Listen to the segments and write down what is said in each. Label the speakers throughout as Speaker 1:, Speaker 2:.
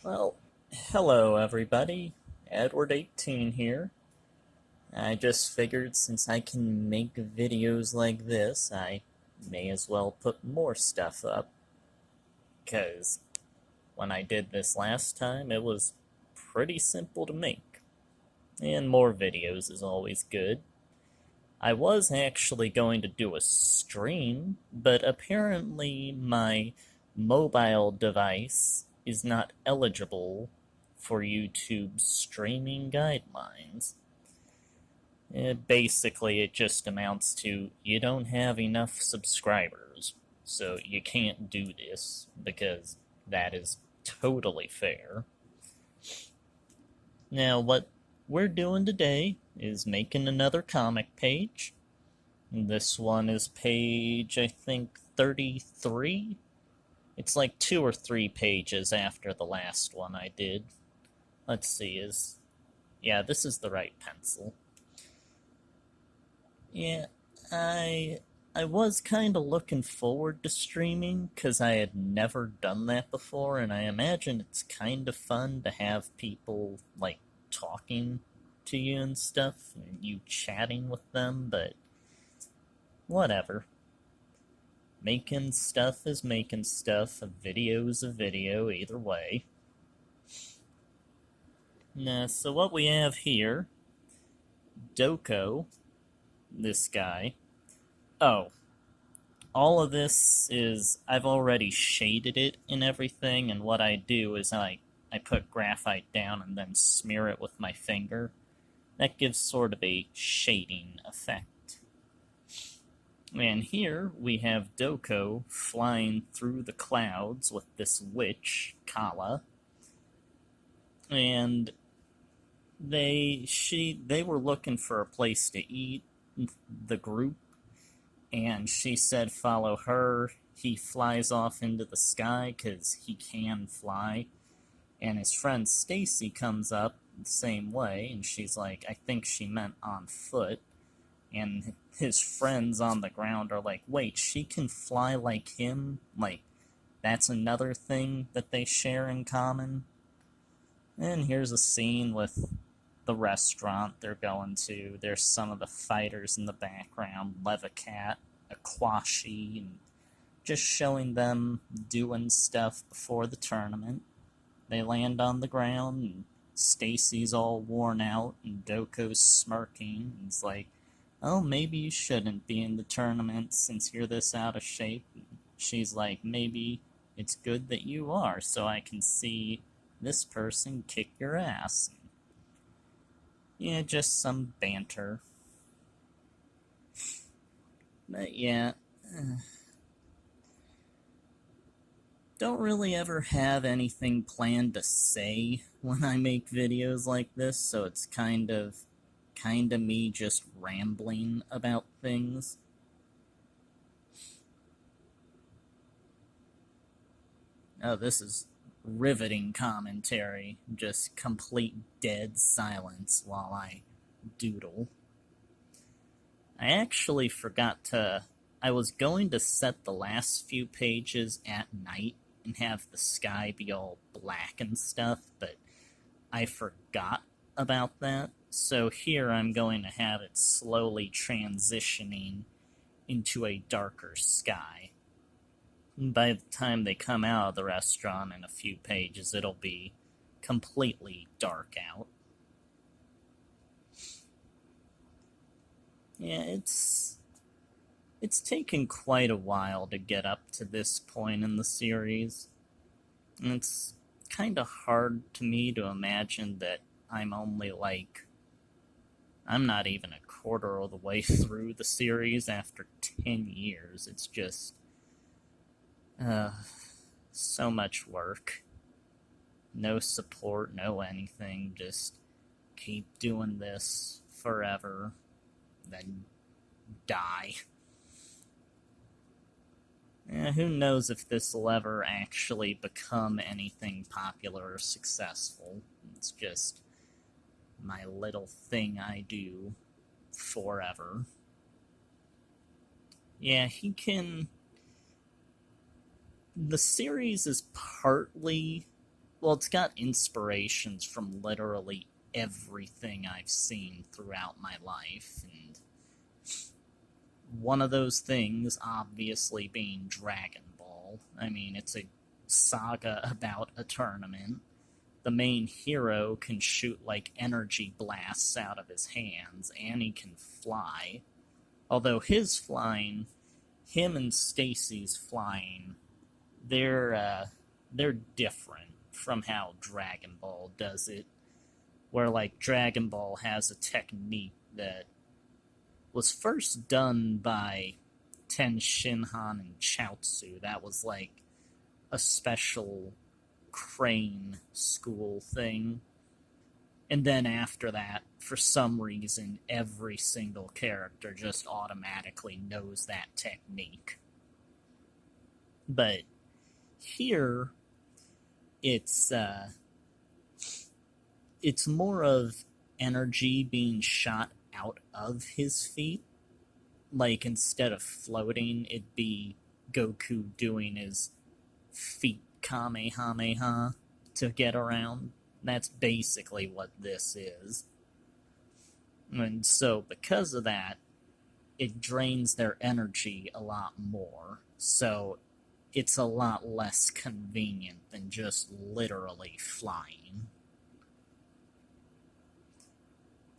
Speaker 1: Well, hello everybody. Edward18 here. I just figured since I can make videos like this, I may as well put more stuff up. Because when I did this last time, it was pretty simple to make. And more videos is always good. I was actually going to do a stream, but apparently my mobile device is not eligible for YouTube's streaming guidelines. Basically, it just amounts to you don't have enough subscribers, so you can't do this because that is totally fair. Now, what we're doing today is making another comic page. This one is page, I think, 33. It's like 2 or 3 pages after the last one I did. Let's see, yeah, this is the right pencil. Yeah, I I was kind of looking forward to streaming because I had never done that before, and I imagine it's kind of fun to have people like talking to you and stuff, and you chatting with them, but whatever. Making stuff is making stuff, a video's a video, either way. Now, so what we have here, Doko, this guy. Oh, all of this is, I've already shaded it and everything, and what I do is I put graphite down and then smear it with my finger. That gives sort of a shading effect. And here we have Doko flying through the clouds with this witch, Kala, and they were looking for a place to eat, the group, and she said follow her. He flies off into the sky because he can fly, and his friend Stacy comes up the same way, and she's like, I think she meant on foot, and his friends on the ground are like, wait, she can fly like him? Like, that's another thing that they share in common? And here's a scene with the restaurant they're going to. There's some of the fighters in the background, Levicat, Aquashi, and just showing them doing stuff before the tournament. They land on the ground, and Stacy's all worn out, and Doko's smirking. And he's like, oh, maybe you shouldn't be in the tournament since you're this out of shape. And she's like, maybe it's good that you are, so I can see this person kick your ass. Yeah, just some banter. But yeah, don't really ever have anything planned to say when I make videos like this, so it's kind of me just rambling about things. Oh, this is riveting commentary, just complete dead silence while I doodle. I actually forgot to. I was going to set the last few pages at night and have the sky be all black and stuff, but I forgot about that. So here I'm going to have it slowly transitioning into a darker sky. By the time they come out of the restaurant in a few pages, it'll be completely dark out. Yeah, it's taken quite a while to get up to this point in the series. And it's kind of hard to me to imagine that I'm only like, I'm not even a quarter of the way through the series after 10 years. It's just, so much work. No support, no anything, just keep doing this forever, then die. Who knows if this will ever actually become anything popular or successful. It's just my little thing I do forever. Yeah, he can. The series is partly Well, it's got inspirations from literally everything I've seen throughout my life, and one of those things obviously being Dragon Ball. I mean, it's a saga about a tournament. The main hero can shoot like energy blasts out of his hands, and he can fly. Although him and Stacy's flying, they're different from how Dragon Ball does it. Where like Dragon Ball has a technique that was first done by Ten Shinhan and Chaozu. That was like a special crane school thing. And then after that, for some reason, every single character just automatically knows that technique. But here, it's more of energy being shot out of his feet. Like, instead of floating, it'd be Goku doing his feet Kamehameha to get around. That's basically what this is. And so, because of that, it drains their energy a lot more. So, it's a lot less convenient than just literally flying.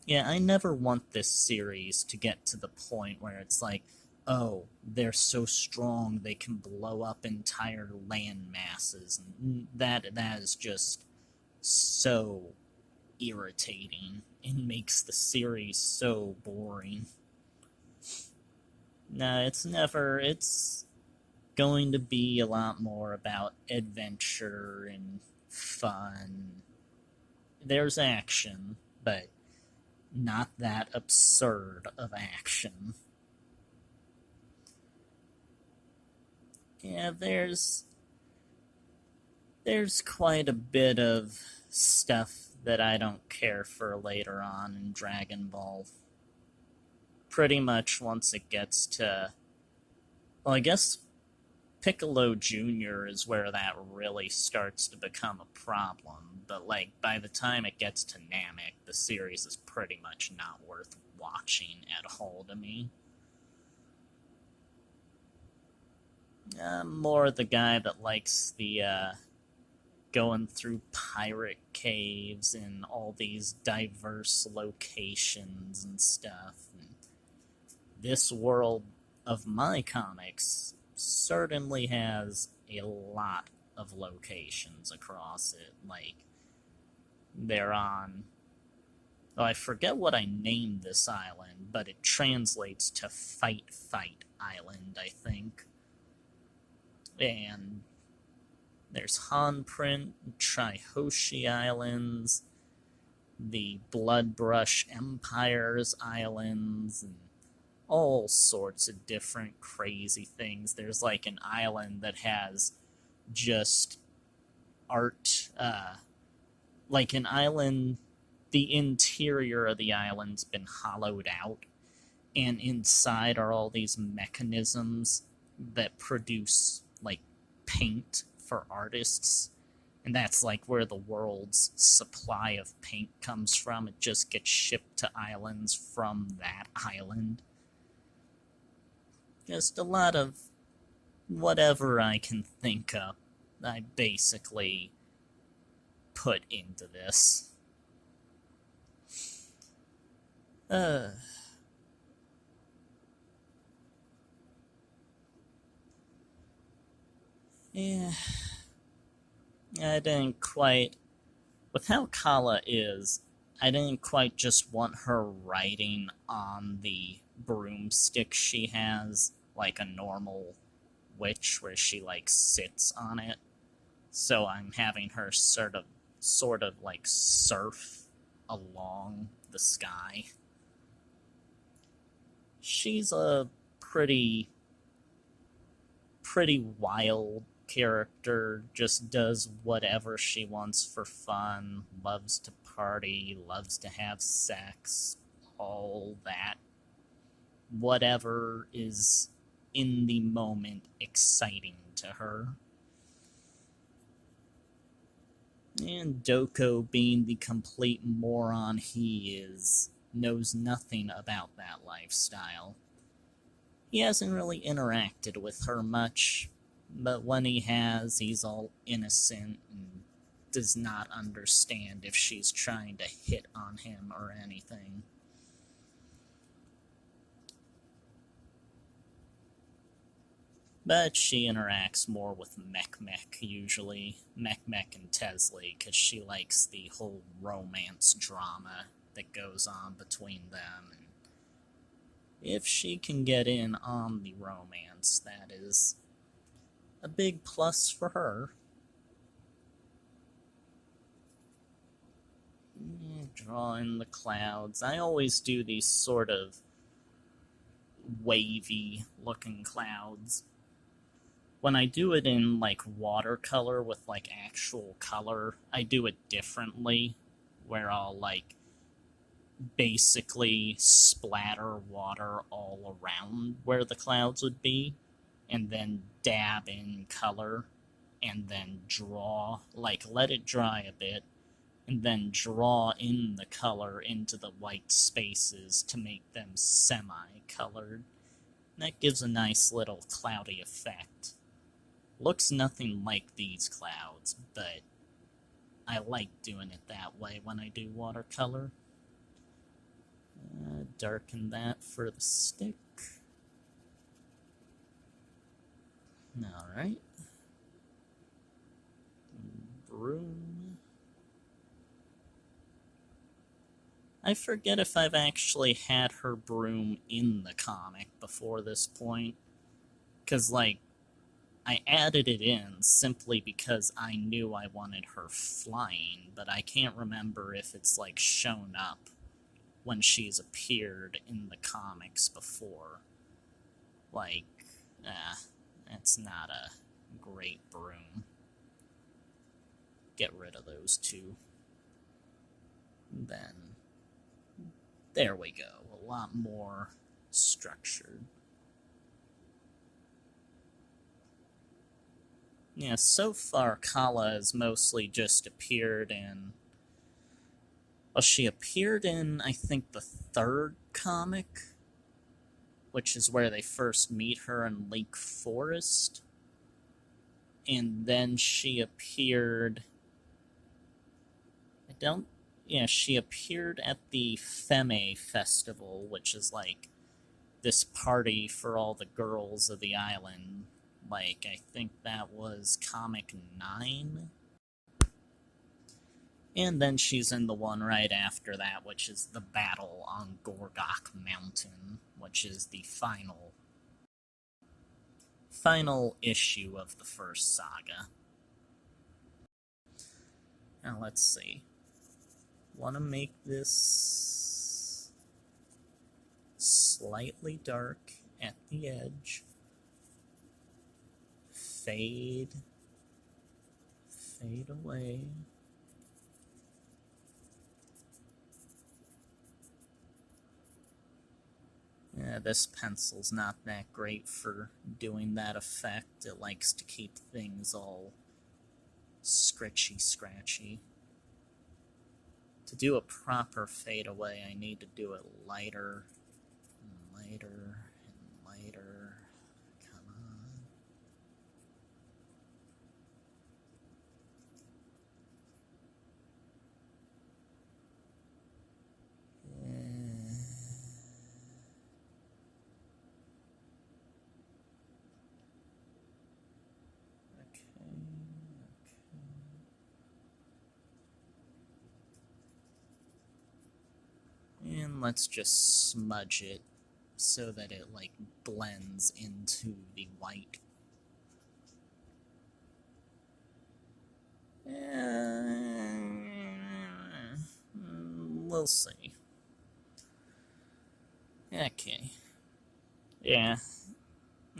Speaker 1: Yeah, I never want this series to get to the point where it's like, oh, they're so strong they can blow up entire land masses. And that is just so irritating and makes the series so boring. No, it's going to be a lot more about adventure and fun. There's action, but not that absurd of action. Yeah, there's quite a bit of stuff that I don't care for later on in Dragon Ball. Pretty much once it gets to... Well, I guess Piccolo Jr. is where that really starts to become a problem, but like by the time it gets to Namek, the series is pretty much not worth watching at all to me. I'm more the guy that likes the going through pirate caves and all these diverse locations and stuff. And this world of my comics certainly has a lot of locations across it. Like, they're on... Oh, I forget what I named this island, but it translates to Fight Island, I think. And there's Hanprint, Trihoshi Islands, the Bloodbrush Empire's islands, and all sorts of different crazy things. There's like an island that has just art, like an island, the interior of the island's been hollowed out, and inside are all these mechanisms that produce, like, paint for artists. And that's like where the world's supply of paint comes from. It just gets shipped to islands from that island. Just a lot of whatever I can think of, I basically put into this. Yeah, I didn't quite... With how Kala is, I didn't quite just want her riding on the broomstick she has, like a normal witch, where she, like, sits on it. So I'm having her sort of, like, surf along the sky. She's a pretty wild character, just does whatever she wants for fun, loves to party, loves to have sex, all that. Whatever is in the moment exciting to her. And Doko, being the complete moron he is, knows nothing about that lifestyle. He hasn't really interacted with her much, but when he has, he's all innocent and does not understand if she's trying to hit on him or anything. But she interacts more with mech-mech, usually. Mech-mech and Tesley, because she likes the whole romance drama that goes on between them. And if she can get in on the romance, that is a big plus for her. Drawing the clouds. I always do these sort of wavy looking clouds. When I do it in like watercolor with like actual color, I do it differently, where I'll like basically splatter water all around where the clouds would be, and then dab in color, and then draw, like let it dry a bit, and then draw in the color into the white spaces to make them semi-colored. That gives a nice little cloudy effect. Looks nothing like these clouds, but I like doing it that way when I do watercolor. Darken that for the stick. Alright. Broom. I forget if I've actually had her broom in the comic before this point, because, like, I added it in simply because I knew I wanted her flying, but I can't remember if it's, like, shown up when she's appeared in the comics before. Like, it's not a great broom. Get rid of those two. Then, there we go, a lot more structured. Yeah, so far Kala has mostly just appeared in... Well, she appeared in, I think, the third comic, which is where they first meet her in Lake Forest. And then she appeared... she appeared at the Feme Festival, which is, like, this party for all the girls of the island. Like, I think that was Comic 9. And then she's in the one right after that, which is the battle on Gorgok Mountain, which is the final issue of the first saga. Now, let's see. Want to make this slightly dark at the edge. Fade away. Yeah, this pencil's not that great for doing that effect. It likes to keep things all scratchy. To do a proper fade away, I need to do it lighter, and lighter, and lighter. Come on. And let's just smudge it so that it, like, blends into the white. We'll see. Okay. Yeah.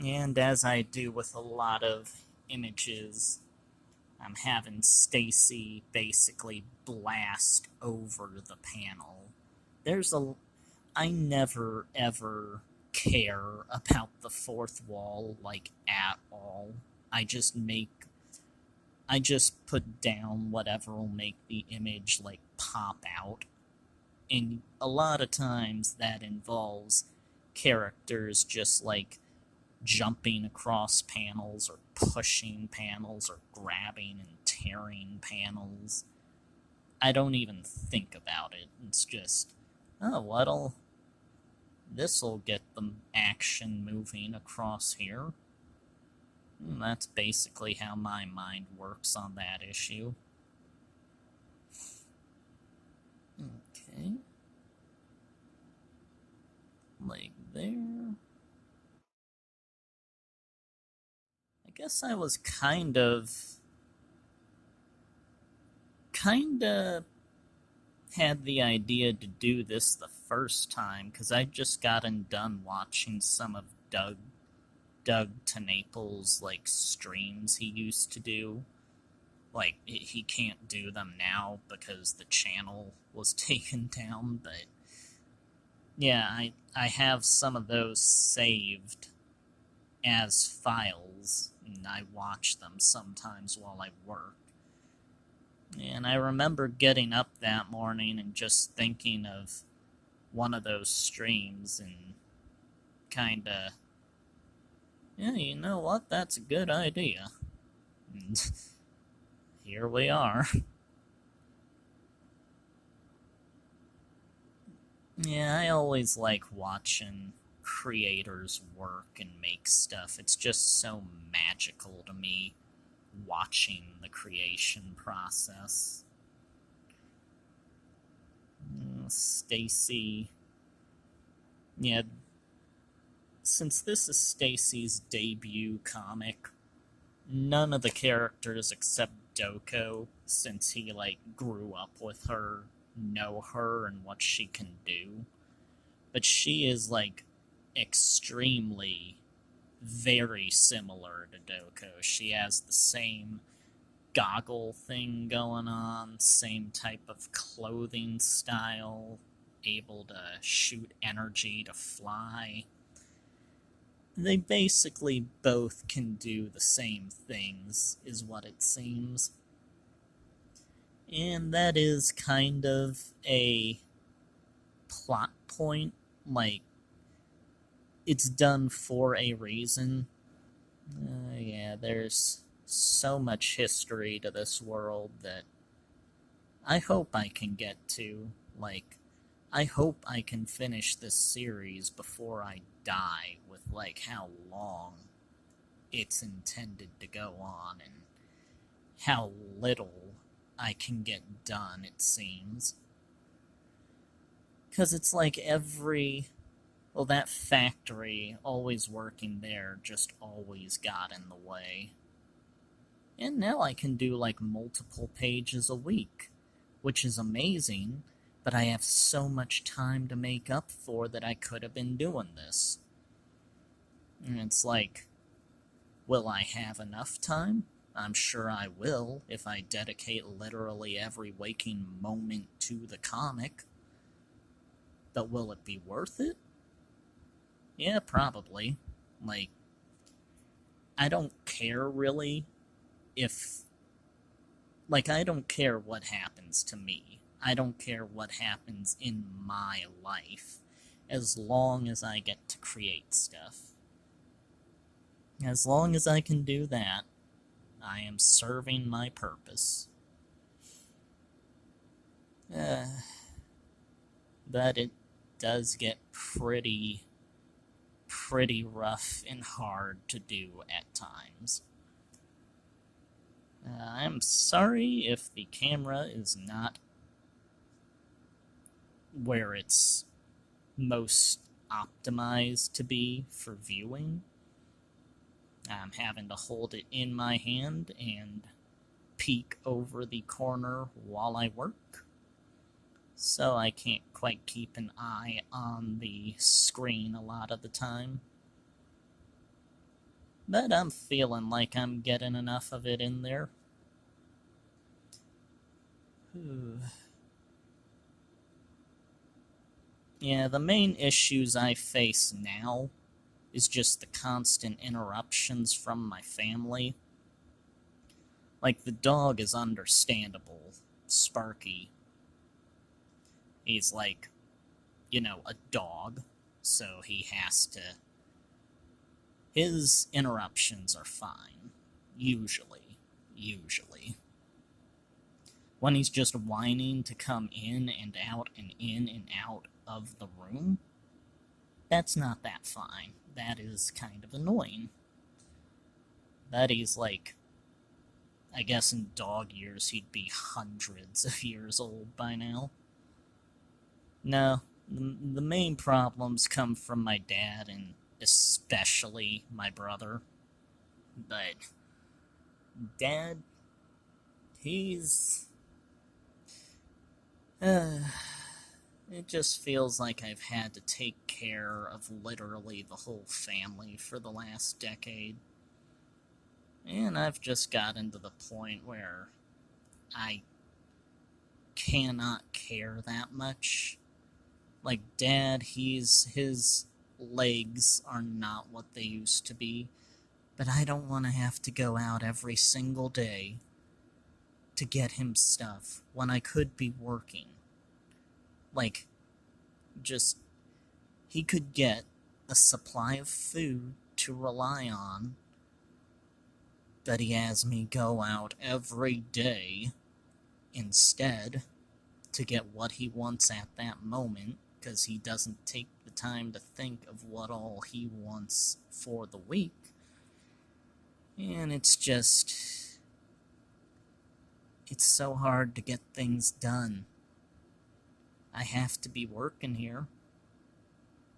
Speaker 1: And as I do with a lot of images, I'm having Stacy basically blast over the panel. I never, ever care about the fourth wall, like, at all. I just make I just put down whatever will make the image, like, pop out. And a lot of times that involves characters just, like, jumping across panels or pushing panels or grabbing and tearing panels. I don't even think about it. It's just, oh, this'll get the action moving across here. And that's basically how my mind works on that issue. Okay. Like there. I guess I was kinda had the idea to do this the first time, because I just gotten done watching some of Doug to Naples, like, streams he used to do. Like, he can't do them now because the channel was taken down, but yeah, I have some of those saved as files, and I watch them sometimes while I work. And I remember getting up that morning and just thinking of one of those streams and kinda, yeah, you know what, that's a good idea. And here we are. Yeah, I always like watching creators work and make stuff. It's just so magical to me, watching the creation process. Stacy. Yeah, since this is Stacy's debut comic, none of the characters except Doko, since he, like, grew up with her, know her and what she can do. But she is, like, extremely, very similar to Doko. She has the same goggle thing going on, same type of clothing style, able to shoot energy to fly. They basically both can do the same things, is what it seems. And that is kind of a plot point. Like, it's done for a reason. Yeah, there's so much history to this world that I hope I can get to. Like, I hope I can finish this series before I die with, like, how long it's intended to go on and how little I can get done, it seems. Because it's like that factory always working there just always got in the way. And now I can do, like, multiple pages a week, which is amazing, but I have so much time to make up for that I could have been doing this. And it's like, will I have enough time? I'm sure I will, if I dedicate literally every waking moment to the comic. But will it be worth it? Yeah, probably. Like, I don't care, really, if... Like, I don't care what happens to me. I don't care what happens in my life, as long as I get to create stuff. As long as I can do that, I am serving my purpose. But it does get pretty rough and hard to do at times. I'm sorry if the camera is not where it's most optimized to be for viewing. I'm having to hold it in my hand and peek over the corner while I work, so I can't quite keep an eye on the screen a lot of the time. But I'm feeling like I'm getting enough of it in there. Yeah, the main issues I face now is just the constant interruptions from my family. Like, the dog is understandable. Sparky. He's like, you know, a dog, so he has to... His interruptions are fine. Usually. When he's just whining to come in and out and in and out of the room, that's not that fine. That is kind of annoying. That he's like, I guess in dog years he'd be hundreds of years old by now. No, the main problems come from my dad and especially my brother. But Dad, he's... it just feels like I've had to take care of literally the whole family for the last decade. And I've just gotten to the point where I cannot care that much. Like, Dad, his legs are not what they used to be, but I don't want to have to go out every single day to get him stuff when I could be working. Like, just, he could get a supply of food to rely on, but he has me go out every day instead to get what he wants at that moment, because he doesn't take the time to think of what all he wants for the week. And it's just... it's so hard to get things done. I have to be working here,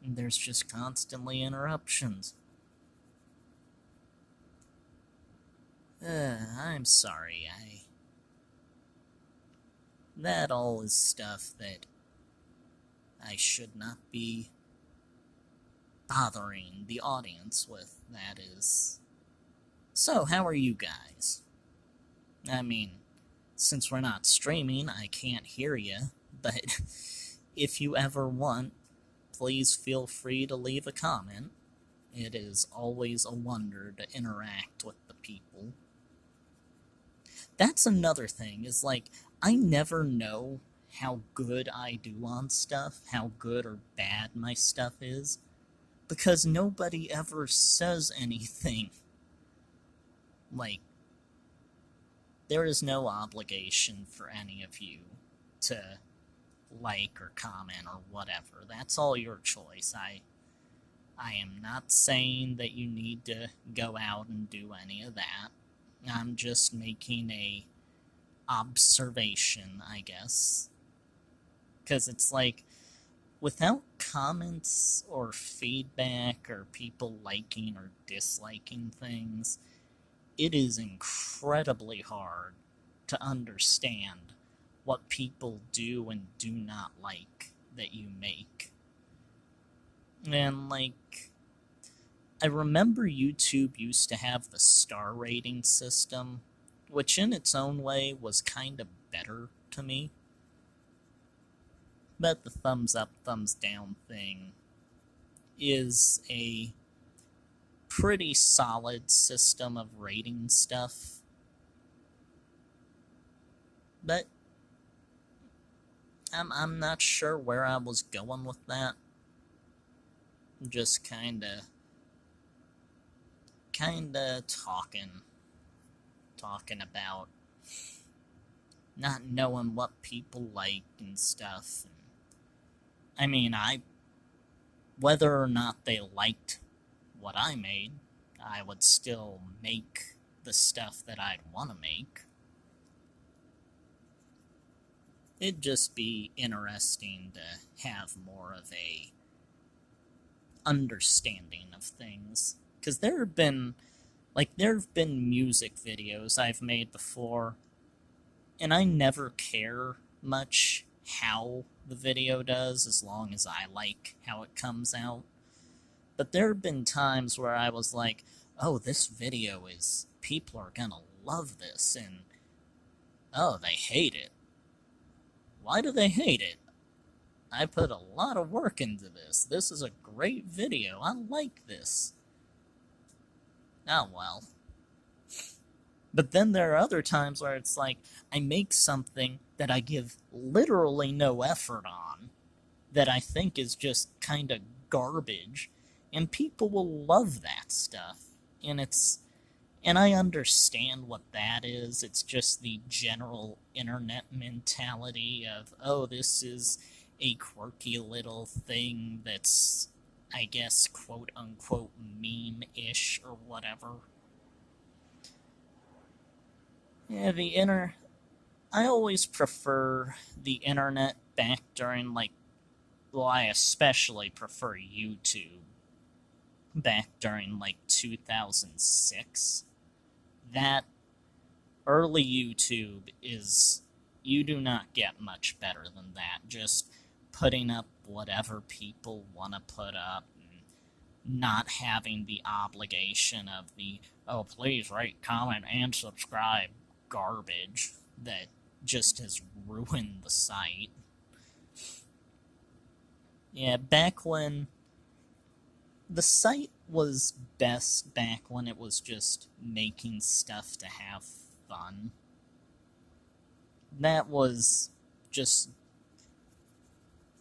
Speaker 1: and there's just constantly interruptions. I'm sorry, that all is stuff that I should not be bothering the audience with, that is. So, how are you guys? I mean, since we're not streaming, I can't hear you, but if you ever want, please feel free to leave a comment. It is always a wonder to interact with the people. That's another thing, is like, I never know how good I do on stuff, how good or bad my stuff is, because nobody ever says anything. Like, there is no obligation for any of you to like or comment or whatever. That's all your choice. I am not saying that you need to go out and do any of that. I'm just making a observation, I guess. Because it's like, without comments or feedback or people liking or disliking things, it is incredibly hard to understand what people do and do not like that you make. And, like, I remember YouTube used to have the star rating system, which in its own way was kind of better to me. But the thumbs up, thumbs down thing is a pretty solid system of rating stuff. But I'm not sure where I was going with that. Just kinda talking about not knowing what people like and stuff. And, I mean, whether or not they liked what I made, I would still make the stuff that I'd want to make. It'd just be interesting to have more of a understanding of things. Because there have been music videos I've made before, and I never care much how the video does, as long as I like how it comes out. But there have been times where I was like, oh, this video is, people are gonna love this, and, oh, they hate it. Why do they hate it? I put a lot of work into this. This is a great video. I like this. Oh, well. But then there are other times where it's like, I make something that I give literally no effort on, that I think is just kind of garbage, and people will love that stuff. And I understand what that is. It's just the general internet mentality of, oh, this is a quirky little thing that's, I guess, quote unquote meme-ish or whatever. Yeah, I always prefer the internet back during, like, well, I especially prefer YouTube back during, like, 2006. That early YouTube is, you do not get much better than that. Just putting up whatever people want to put up, and not having the obligation of the, oh, please rate, comment, and subscribe garbage that just has ruined the site. Yeah, back when the site was best, back when it was just making stuff to have fun. That was just,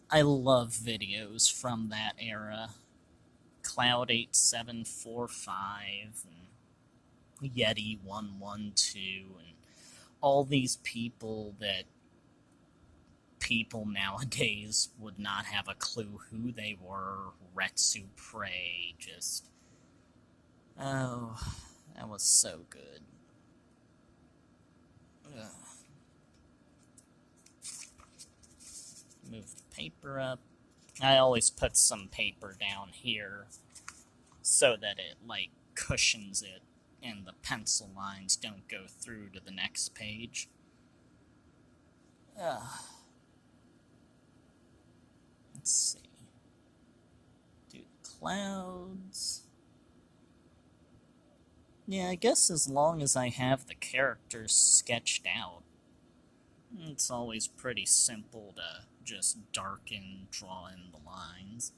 Speaker 1: I love videos from that era. Cloud8745 and Yeti112 and all these people that people nowadays would not have a clue who they were. Retsu Prey, just, oh, that was so good. Ugh. Move the paper up. I always put some paper down here so that it, like, cushions it and the pencil lines don't go through to the next page. Let's see. Do the clouds. Yeah, I guess as long as I have the characters sketched out, it's always pretty simple to just darken, draw in the lines.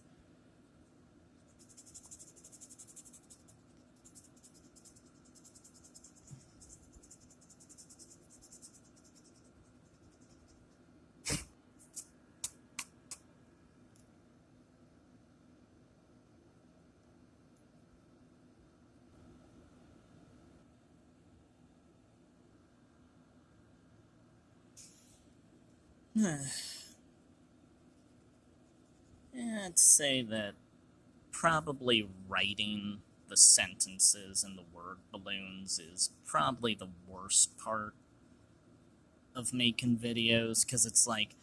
Speaker 1: I'd say that probably writing the sentences and the word balloons is probably the worst part of making videos, because it's like,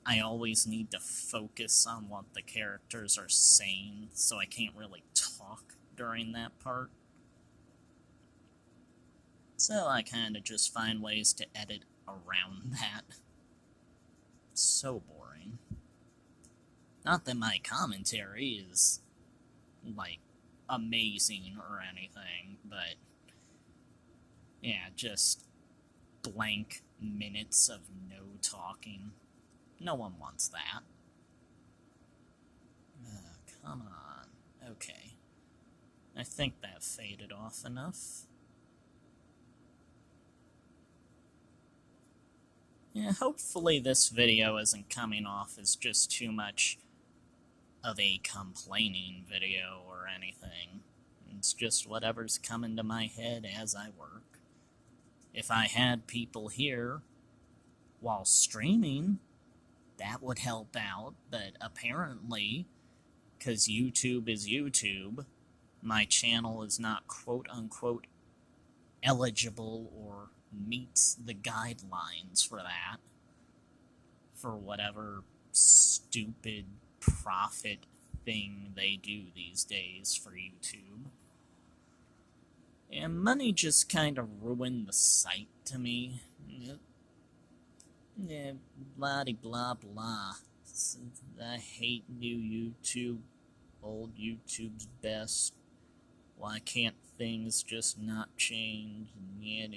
Speaker 1: I always need to focus on what the characters are saying, so I can't really talk during that part. So I kind of just find ways to edit around that. It's so boring. Not that my commentary is, like, amazing or anything, but yeah, just blank minutes of no talking. No one wants that. Come on. Okay. I think that faded off enough. Yeah, hopefully this video isn't coming off as just too much of a complaining video or anything. It's just whatever's coming to my head as I work. If I had people here while streaming, that would help out, but apparently, because YouTube is YouTube, my channel is not quote-unquote eligible or meets the guidelines for that, for whatever stupid profit thing they do these days for YouTube. And money just kind of ruined the site to me. Yeah, blah blah. I hate new YouTube. Old YouTube's best. Why can't things just not change? Yeah,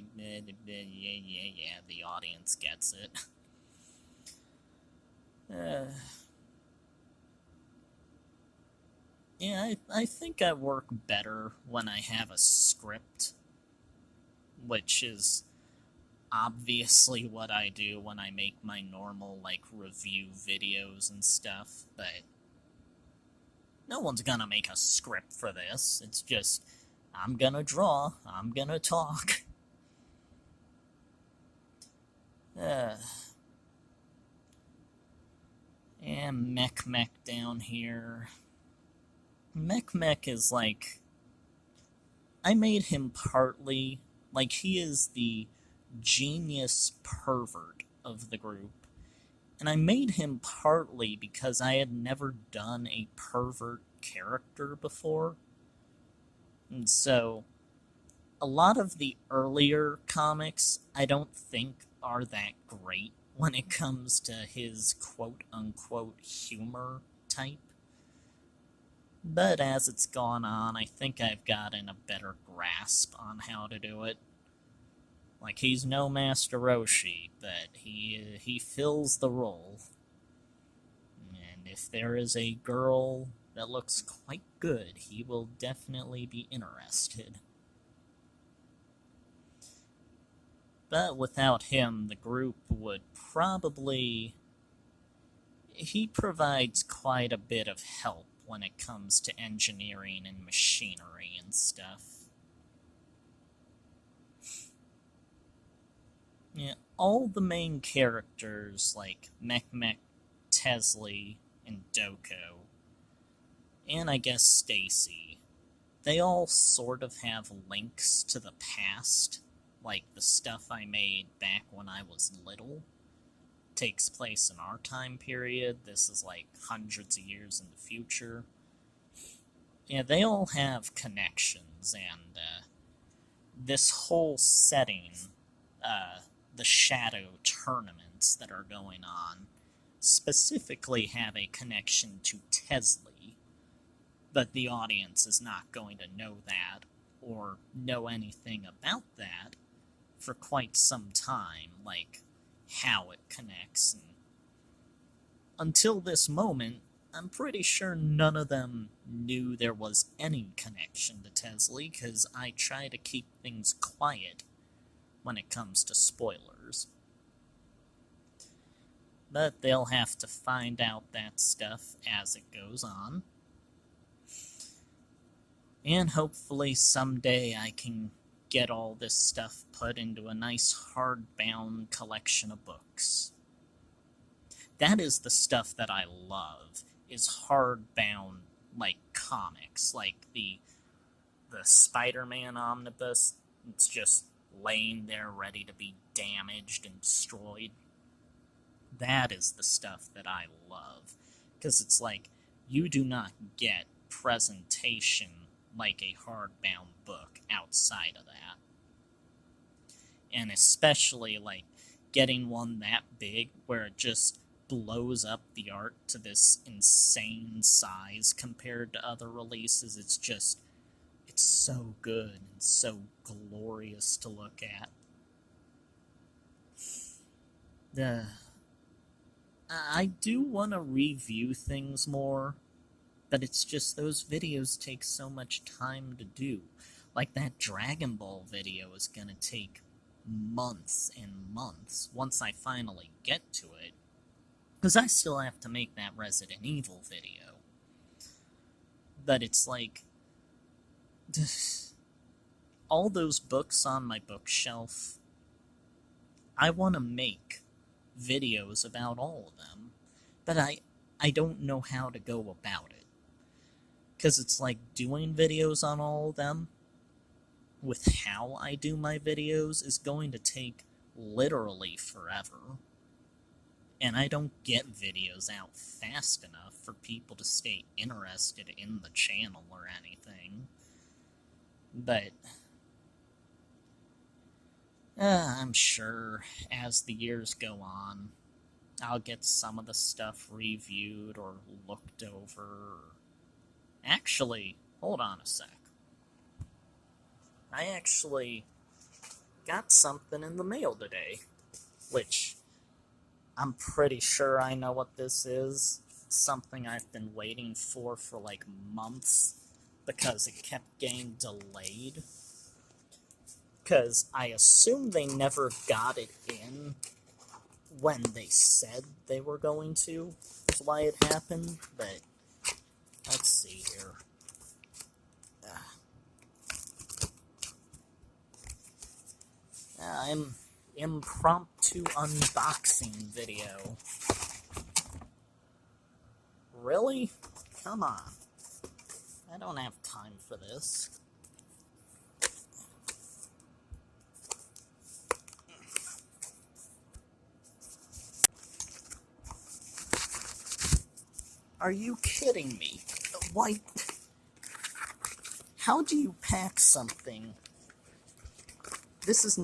Speaker 1: the audience gets it. Yeah, I think I work better when I have a script. which is obviously what I do when I make my normal, like, review videos and stuff, but no one's gonna make a script for this. It's just, I'm gonna draw, I'm gonna talk. And mech-mech down here. Mech-mech is like, I made him partly, like, he is the genius pervert of the group. And I made him partly because I had never done a pervert character before. And so, a lot of the earlier comics I don't think are that great when it comes to his quote-unquote humor type. But as it's gone on, I think I've gotten a better grasp on how to do it. Like, he's no Master Roshi, but he fills the role. And if there is a girl that looks quite good, he will definitely be interested. But without him, the group would probably... He provides quite a bit of help when it comes to engineering and machinery and stuff. Yeah, all the main characters, like mech-mech, Tesley, and Doko, and I guess Stacy, they all sort of have links to the past, like the stuff I made back when I was little takes place in our time period. This is like hundreds of years in the future. Yeah, they all have connections, and this whole setting, the shadow tournaments that are going on, specifically have a connection to Tesley, but the audience is not going to know that, or know anything about that, for quite some time, like how it connects. And until this moment, I'm pretty sure none of them knew there was any connection to Tesley, because I try to keep things quiet when it comes to spoilers. But they'll have to find out that stuff as it goes on. And hopefully someday I can get all this stuff put into a nice hardbound collection of books. That is the stuff that I love, is hardbound, like, comics, like the Spider-Man omnibus. It's just laying there ready to be damaged and destroyed. That is the stuff that I love, because it's like, you do not get presentation like a hardbound book outside of that. And especially, like, getting one that big where it just blows up the art to this insane size compared to other releases. It's just, it's so good and so glorious to look at. I do want to review things more, but it's just those videos take so much time to do. Like, that Dragon Ball video is gonna take months and months once I finally get to it, because I still have to make that Resident Evil video. But it's like, all those books on my bookshelf, I want to make videos about all of them, but I don't know how to go about it. Because it's like, doing videos on all of them, with how I do my videos, is going to take literally forever. And I don't get videos out fast enough for people to stay interested in the channel or anything. But I'm sure as the years go on, I'll get some of the stuff reviewed or looked over. Actually, hold on a sec. I actually got something in the mail today, which I'm pretty sure I know what this is. Something I've been waiting for like months, because it kept getting delayed. Because I assume they never got it in when they said they were going to, is why it happened, but let's see here. I'm impromptu unboxing video. Really? Come on. I don't have time for this. Are you kidding me? Why? How do you pack something? This is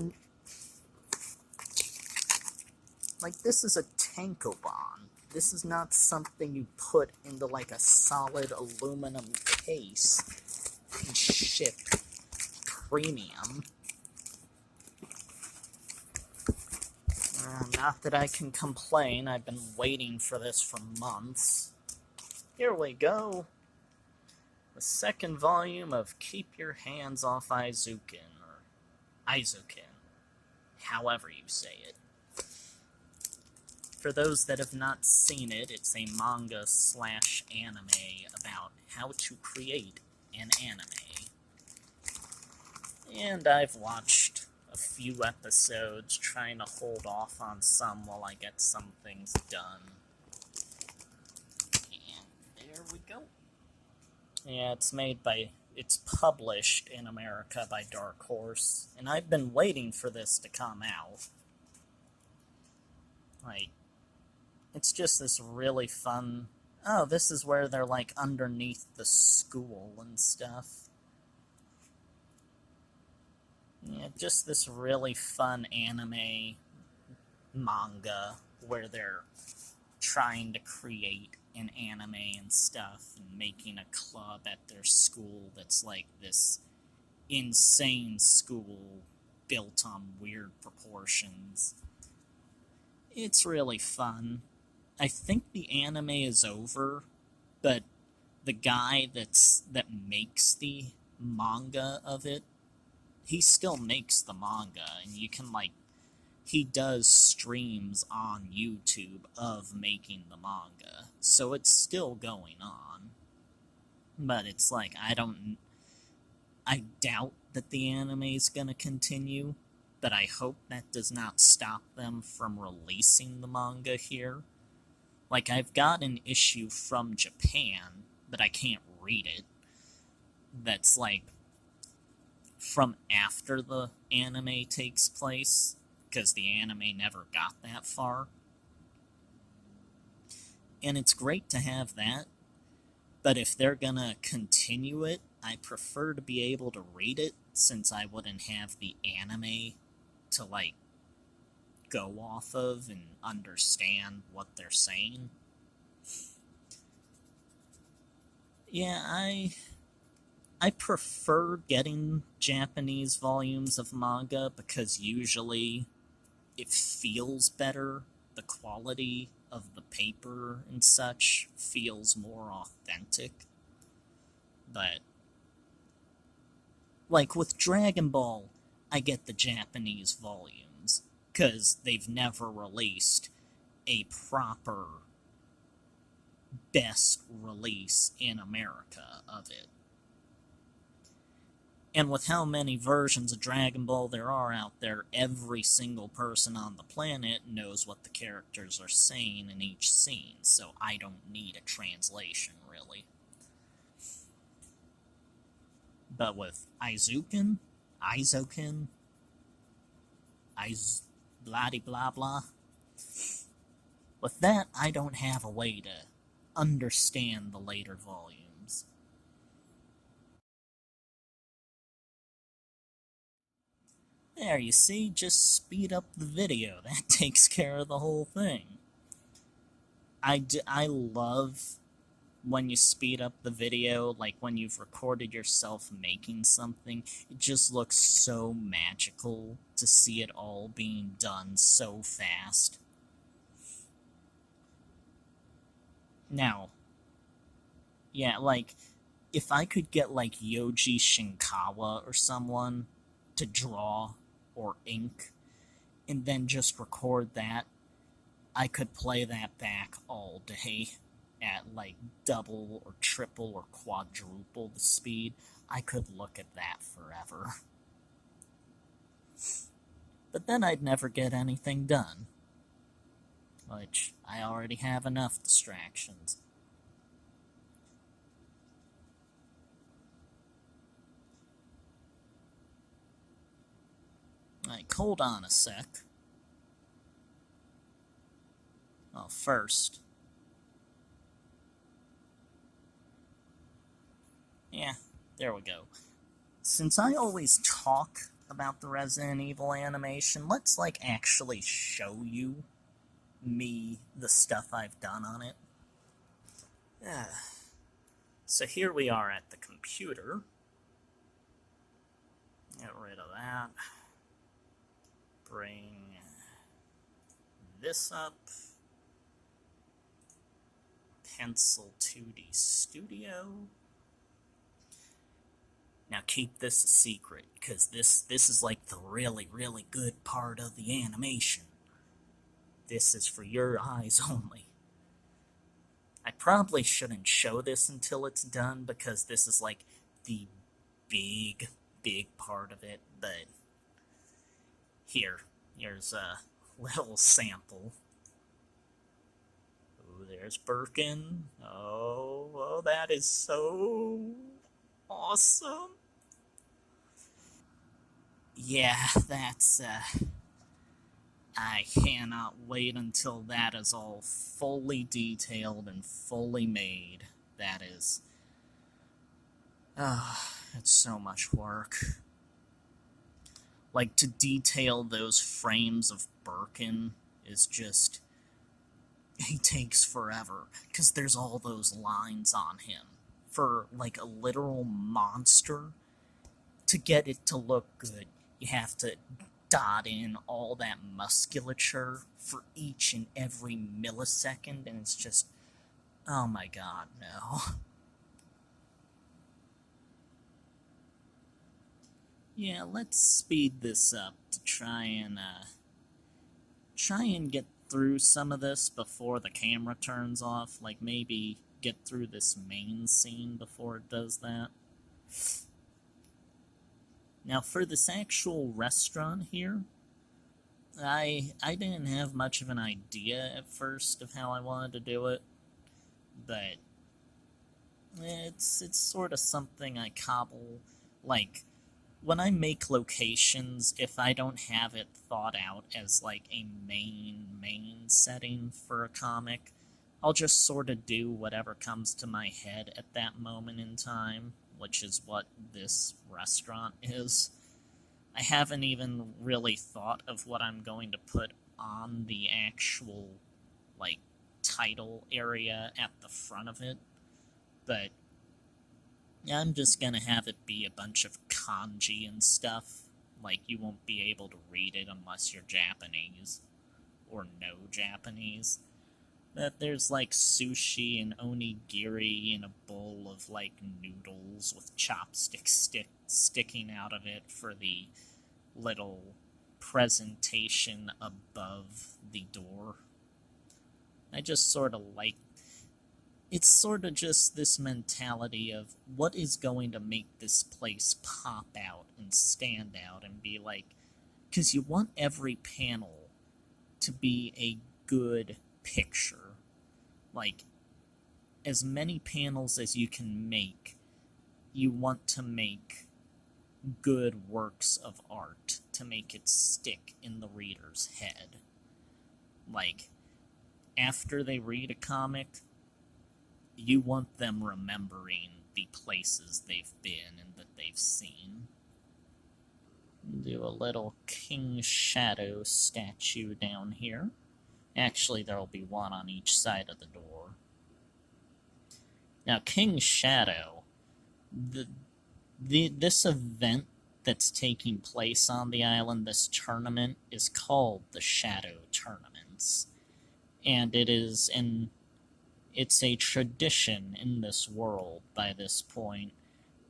Speaker 1: like, this is a tankobon. This is not something you put into like a solid aluminum case and ship premium. Not that I can complain. I've been waiting for this for months. Here we go. The second volume of Keep Your Hands Off Aizuken, or Aizuken, however you say it. For those that have not seen it, it's a manga/anime about how to create an anime. And I've watched a few episodes, trying to hold off on some while I get some things done. And there we go. Yeah, it's published in America by Dark Horse, and I've been waiting for this to come out. Like, it's just this really fun... Oh, this is where they're, like, underneath the school and stuff. Yeah, just this really fun anime manga where they're trying to create an anime and stuff, and making a club at their school that's like this insane school built on weird proportions. It's really fun. I think the anime is over, but the guy that makes the manga of it, he still makes the manga, and you can, like, he does streams on YouTube of making the manga, so it's still going on. But it's like, I doubt that the anime is gonna continue, but I hope that does not stop them from releasing the manga here. Like, I've got an issue from Japan, but I can't read it, that's like from after the anime takes place, because the anime never got that far. And it's great to have that, but if they're gonna continue it, I prefer to be able to read it, since I wouldn't have the anime to, like, go off of and understand what they're saying. Yeah, I prefer getting Japanese volumes of manga, because usually it feels better. The quality of the paper and such feels more authentic. But, like with Dragon Ball, I get the Japanese volumes, because they've never released a proper best release in America of it. And with how many versions of Dragon Ball there are out there, every single person on the planet knows what the characters are saying in each scene, so I don't need a translation, really. But with Aizuken, blah blah, with that, I don't have a way to understand the later volumes. There, you see, just speed up the video. That takes care of the whole thing. I love when you speed up the video, like when you've recorded yourself making something. It just looks so magical to see it all being done so fast. Now, yeah, like, if I could get, like, Yoji Shinkawa or someone to draw or ink, and then just record that, I could play that back all day at like double or triple or quadruple the speed. I could look at that forever. But then I'd never get anything done, which I already have enough distractions. Like, hold on a sec. Well, first, yeah, there we go. Since I always talk about the Resident Evil animation, let's, like, actually show you me the stuff I've done on it. So here we are at the computer. Get rid of that. Bring this up. Pencil 2D Studio. Now keep this a secret, because this is like the really, really good part of the animation. This is for your eyes only. I probably shouldn't show this until it's done, because this is like the big, big part of it, but here's a little sample. Oh, there's Birkin. Oh, that is so awesome. Yeah, that's, I cannot wait until that is all fully detailed and fully made. That is, it's so much work. Like, to detail those frames of Birkin is just, he takes forever, because there's all those lines on him. For, like, a literal monster, to get it to look good, you have to dot in all that musculature for each and every millisecond, and it's just, oh my god, no. Yeah, let's speed this up to try and get through some of this before the camera turns off. Like, maybe get through this main scene before it does that. Now, for this actual restaurant here, I didn't have much of an idea at first of how I wanted to do it, but it's sort of something I cobble. Like, when I make locations, if I don't have it thought out as like a main setting for a comic, I'll just sort of do whatever comes to my head at that moment in time, which is what this restaurant is. I haven't even really thought of what I'm going to put on the actual, like, title area at the front of it, but I'm just gonna have it be a bunch of kanji and stuff. Like, you won't be able to read it unless you're Japanese, or know Japanese. But there's, like, sushi and onigiri in a bowl of, like, noodles with chopsticks sticking out of it for the little presentation above the door. I just sort of like, it's sort of just this mentality of what is going to make this place pop out and stand out and be like, because you want every panel to be a good picture. Like, as many panels as you can make, you want to make good works of art to make it stick in the reader's head. Like, after they read a comic, you want them remembering the places they've been and that they've seen. Do a little King Shadow statue down here. Actually, there'll be one on each side of the door. Now, King Shadow, this event that's taking place on the island, this tournament, is called the Shadow Tournaments. And it's a tradition in this world by this point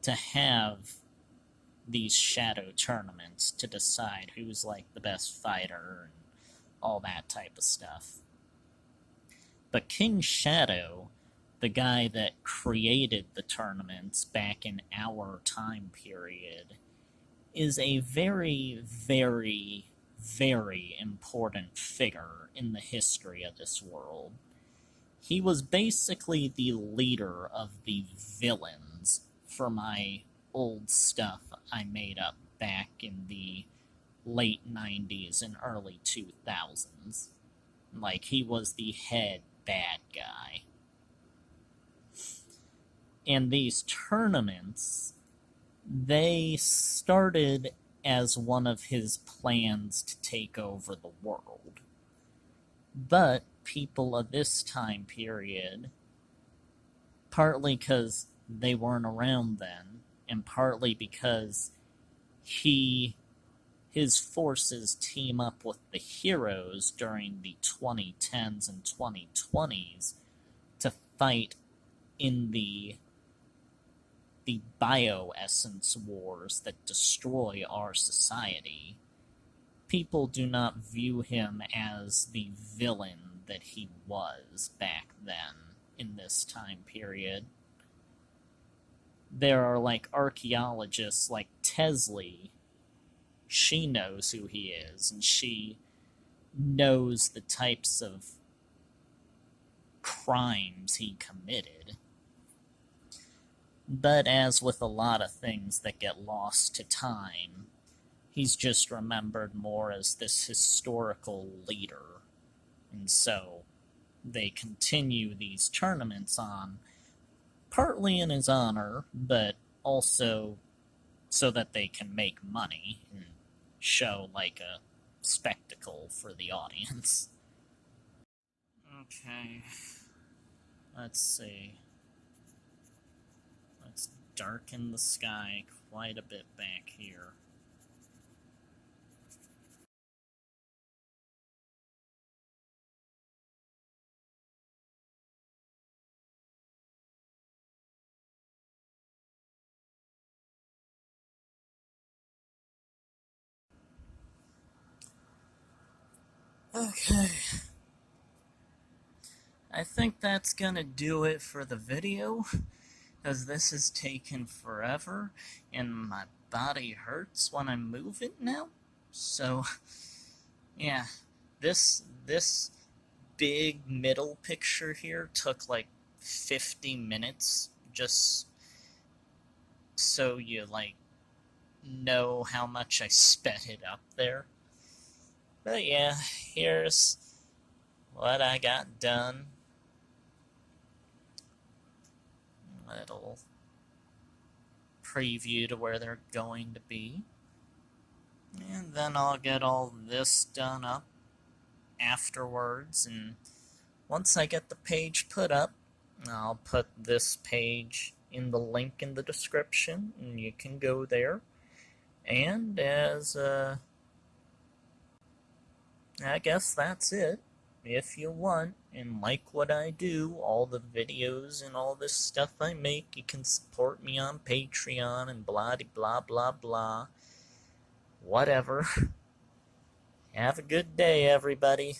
Speaker 1: to have these shadow tournaments to decide who's like the best fighter and all that type of stuff. But King Shadow, the guy that created the tournaments back in our time period, is a very, very, very important figure in the history of this world. He was basically the leader of the villains for my old stuff I made up back in the late 90s and early 2000s. Like, he was the head bad guy. And these tournaments, they started as one of his plans to take over the world. But people of this time period, partly because they weren't around then, and partly because his forces team up with the heroes during the 2010s and 2020s to fight in the bioessence wars that destroy our society. People do not view him as the villain that he was back then in this time period. There are like archaeologists like Tesley. She knows who he is, and she knows the types of crimes he committed. But as with a lot of things that get lost to time, he's just remembered more as this historical leader. And so they continue these tournaments on, partly in his honor, but also so that they can make money and show like a spectacle for the audience. Okay, let's see. Let's darken the sky quite a bit back here. Okay. I think that's gonna do it for the video, because this has taken forever, and my body hurts when I move it now. So, yeah, this big middle picture here took like 50 minutes, just so you, like, know how much I sped it up there. But yeah, here's what I got done. Little preview to where they're going to be. And then I'll get all this done up afterwards, and once I get the page put up, I'll put this page in the link in the description, and you can go there. And as, I guess that's it. If you want and like what I do, all the videos and all this stuff I make, you can support me on Patreon and blah blah blah blah. Whatever. Have a good day, everybody.